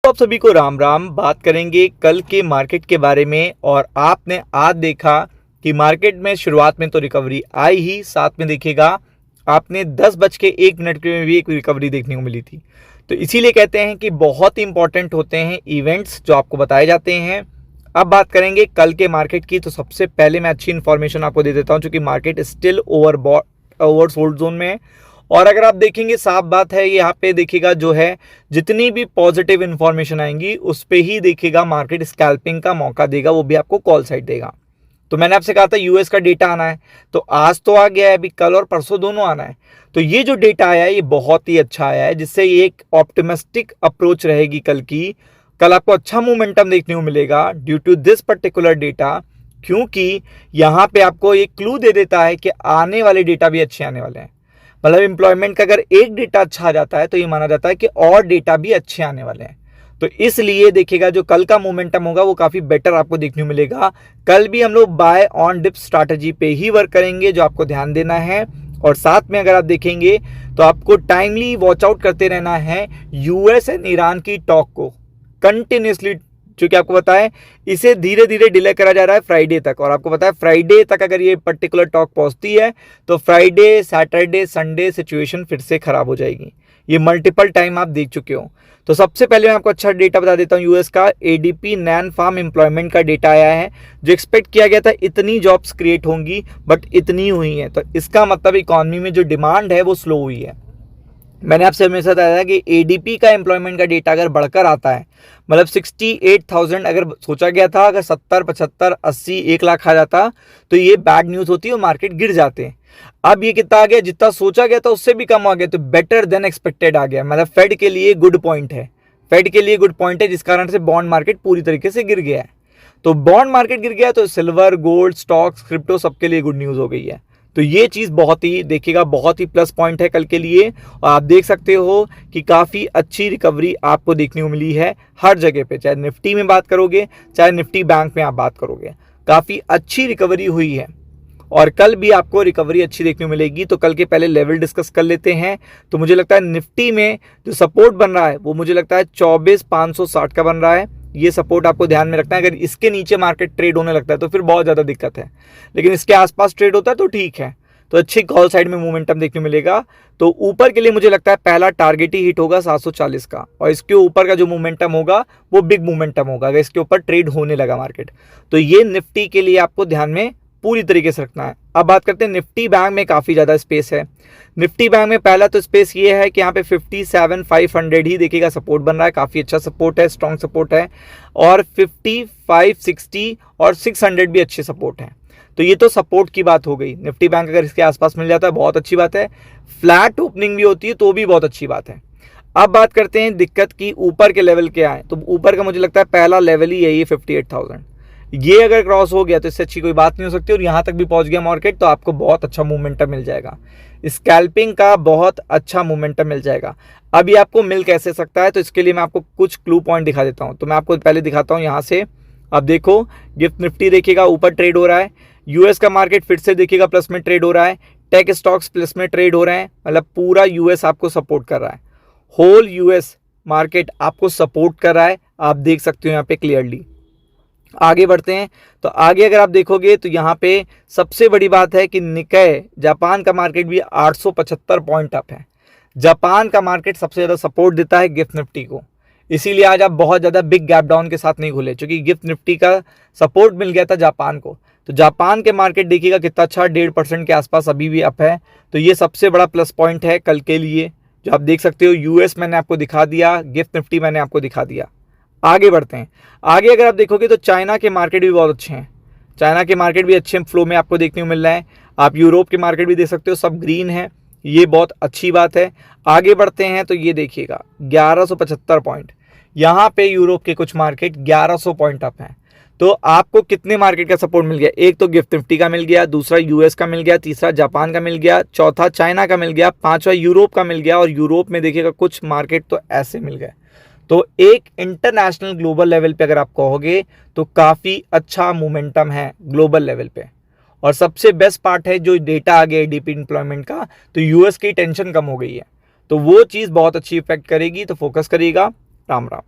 आप सभी को राम राम। बात करेंगे कल के मार्केट के बारे में। और आपने आज देखा कि मार्केट में शुरुआत में तो रिकवरी आई ही, साथ में देखिएगा आपने 10:01 में भी एक रिकवरी देखने को मिली थी। तो इसीलिए कहते हैं कि बहुत ही इंपॉर्टेंट होते हैं इवेंट्स जो आपको बताए जाते हैं। अब बात करेंगे कल के मार्केट की। तो सबसे पहले मैं अच्छी इन्फॉर्मेशन आपको दे देता हूं, चूंकि मार्केट स्टिल ओवरसोल्ड जोन में है। और अगर आप देखेंगे, साफ बात है, यहाँ पे देखिएगा जो है जितनी भी पॉजिटिव इंफॉर्मेशन आएंगी उस पे ही देखिएगा मार्केट स्कैल्पिंग का मौका देगा, वो भी आपको कॉल साइड देगा। तो मैंने आपसे कहा था यूएस का डेटा आना है, तो आज तो आ गया है, अभी कल और परसों दोनों आना है। तो ये जो डेटा आया है ये बहुत ही अच्छा आया है, जिससे ये एक ऑप्टिमिस्टिक अप्रोच रहेगी कल की। कल आपको अच्छा मोमेंटम देखने को मिलेगा due to this particular data, क्योंकि यहाँ पे आपको एक क्लू दे देता है कि आने वाले डेटा भी अच्छे आने वाले हैं। मतलब एम्प्लॉयमेंट का अगर एक डेटा अच्छा आ जाता है तो ये माना जाता है कि और डेटा भी अच्छे आने वाले हैं। तो इसलिए देखिएगा जो कल का मोमेंटम होगा वो काफ़ी बेटर आपको देखने को मिलेगा। कल भी हम लोग बाय ऑन डिप स्ट्रैटेजी पे ही वर्क करेंगे, जो आपको ध्यान देना है। और साथ में अगर आप देखेंगे तो आपको टाइमली वॉच आउट करते रहना है यूएस एंड ईरान की टॉक को कंटिन्यूसली, क्योंकि आपको पता है इसे धीरे धीरे डिले करा जा रहा है फ्राइडे तक। और आपको पता है फ्राइडे तक अगर ये पर्टिकुलर टॉक पहुंचती है तो फ्राइडे, सैटरडे, संडे सिचुएशन फिर से खराब हो जाएगी। ये मल्टीपल टाइम आप देख चुके हो। तो सबसे पहले मैं आपको अच्छा डेटा बता देता हूँ। यूएस का एडीपी नैन फार्म एम्प्लॉयमेंट का डेटा आया है, जो एक्सपेक्ट किया गया था इतनी जॉब्स क्रिएट होंगी, बट इतनी हुई हैं। तो इसका मतलब इकॉनमी में जो डिमांड है वो स्लो हुई है। मैंने आपसे हमेशा बताया था कि एडीपी का एम्प्लॉयमेंट का डेटा अगर बढ़कर आता है, मतलब 68,000 अगर सोचा गया था, अगर 70, 75, 80, 1 लाख आ जाता तो ये बैड न्यूज़ होती है और मार्केट गिर जाते। अब ये कितना आ गया, जितना सोचा गया था उससे भी कम आ गया, तो बेटर देन एक्सपेक्टेड आ गया। मतलब फेड के लिए गुड पॉइंट है, फेड के लिए गुड पॉइंट है, जिस कारण से बॉन्ड मार्केट पूरी तरीके से गिर गया है। तो बॉन्ड मार्केट गिर गया तो सिल्वर, गोल्ड, स्टॉक्स, क्रिप्टो सबके लिए गुड न्यूज़ हो गई है। तो ये चीज़ बहुत ही देखिएगा बहुत ही प्लस पॉइंट है कल के लिए। और आप देख सकते हो कि काफ़ी अच्छी रिकवरी आपको देखने को मिली है हर जगह पे, चाहे निफ्टी में बात करोगे, चाहे निफ्टी बैंक में आप बात करोगे, काफ़ी अच्छी रिकवरी हुई है। और कल भी आपको रिकवरी अच्छी देखने को मिलेगी। तो कल के पहले लेवल डिस्कस कर लेते हैं। तो मुझे लगता है निफ्टी में जो सपोर्ट बन रहा है वो मुझे लगता है 24,560 का बन रहा है। ये सपोर्ट आपको ध्यान में रखना है। अगर इसके नीचे मार्केट ट्रेड होने लगता है तो फिर बहुत ज़्यादा दिक्कत है, लेकिन इसके आसपास ट्रेड होता है तो ठीक है। तो अच्छी कॉल साइड में मोमेंटम देखने मिलेगा। तो ऊपर के लिए मुझे लगता है पहला टारगेट ही हिट होगा 740 का, और इसके ऊपर का जो मोमेंटम होगा वो बिग मोमेंटम होगा अगर इसके ऊपर ट्रेड होने लगा मार्केट। तो ये निफ्टी के लिए आपको ध्यान में पूरी तरीके से रखना है। अब बात करते हैं निफ्टी बैंक में, काफ़ी ज़्यादा स्पेस है। निफ्टी बैंक में पहला तो स्पेस ये है कि यहाँ पे 57,500 ही देखिएगा सपोर्ट बन रहा है, काफ़ी अच्छा सपोर्ट है, स्ट्रॉन्ग सपोर्ट है। और 5560 और 600 भी अच्छे सपोर्ट हैं। तो ये तो सपोर्ट की बात हो गई। निफ्टी बैंक अगर इसके आसपास मिल जाता है बहुत अच्छी बात है, फ्लैट ओपनिंग भी होती है तो भी बहुत अच्छी बात है। अब बात करते हैं दिक्कत की, ऊपर के लेवल क्या है। तो ऊपर का मुझे लगता है पहला लेवल ही यही है 58,000। ये अगर क्रॉस हो गया तो इससे अच्छी कोई बात नहीं हो सकती, और यहाँ तक भी पहुँच गया मार्केट तो आपको बहुत अच्छा मोमेंटम मिल जाएगा, स्कैल्पिंग का बहुत अच्छा मोमेंटम मिल जाएगा। अभी आपको मिल कैसे सकता है, तो इसके लिए मैं आपको कुछ क्लू पॉइंट दिखा देता हूँ। तो मैं आपको पहले दिखाता हूँ यहाँ से। अब देखो गिफ्ट निफ्टी देखिएगा ऊपर ट्रेड हो रहा है, यूएस का मार्केट फिर से देखिएगा प्लस में ट्रेड हो रहा है, टेक स्टॉक्स प्लस में ट्रेड हो रहे हैं। मतलब पूरा यूएस आपको सपोर्ट कर रहा है, होल यूएस मार्केट आपको सपोर्ट कर रहा है, आप देख सकते हो यहाँ पे क्लियरली। आगे बढ़ते हैं। तो आगे अगर आप देखोगे तो यहाँ पे सबसे बड़ी बात है कि निकाय जापान का मार्केट भी 875 पॉइंट अप है। जापान का मार्केट सबसे ज़्यादा सपोर्ट देता है गिफ्ट निफ्टी को, इसीलिए आज आप बहुत ज़्यादा बिग गैप डाउन के साथ नहीं खुले, क्योंकि गिफ्ट निफ्टी का सपोर्ट मिल गया था जापान को। तो जापान के मार्केट देखिएगा कितना अच्छा 1.5% के आसपास अभी भी अप है। तो ये सबसे बड़ा प्लस पॉइंट है कल के लिए, जो आप देख सकते हो। यूएस मैंने आपको दिखा दिया, गिफ्ट निफ्टी मैंने आपको दिखा दिया। आगे बढ़ते हैं। आगे अगर आप देखोगे तो चाइना के मार्केट भी बहुत अच्छे हैं, चाइना के मार्केट भी अच्छे फ्लो में आपको देखने को मिल रहा है। आप यूरोप के मार्केट भी देख सकते हो, सब ग्रीन है, ये बहुत अच्छी बात है। आगे बढ़ते हैं तो ये देखिएगा 1175 पॉइंट, यहाँ पे यूरोप के कुछ मार्केट 1100 पॉइंट अप हैं। तो आपको कितने मार्केट का सपोर्ट मिल गया, एक तो गिफ्ट निफ्टी का मिल गया, दूसरा यूएस का मिल गया, तीसरा जापान का मिल गया, चौथा चाइना का मिल गया, पांचवा यूरोप का मिल गया, और यूरोप में देखिएगा कुछ मार्केट तो ऐसे मिल गए। तो एक इंटरनेशनल ग्लोबल लेवल पे अगर आप कहोगे तो काफ़ी अच्छा मोमेंटम है ग्लोबल लेवल पे। और सबसे बेस्ट पार्ट है जो डेटा आ गया एडीपी एम्प्लॉयमेंट का, तो यूएस की टेंशन कम हो गई है, तो वो चीज़ बहुत अच्छी इफेक्ट करेगी। तो फोकस करिएगा। राम राम।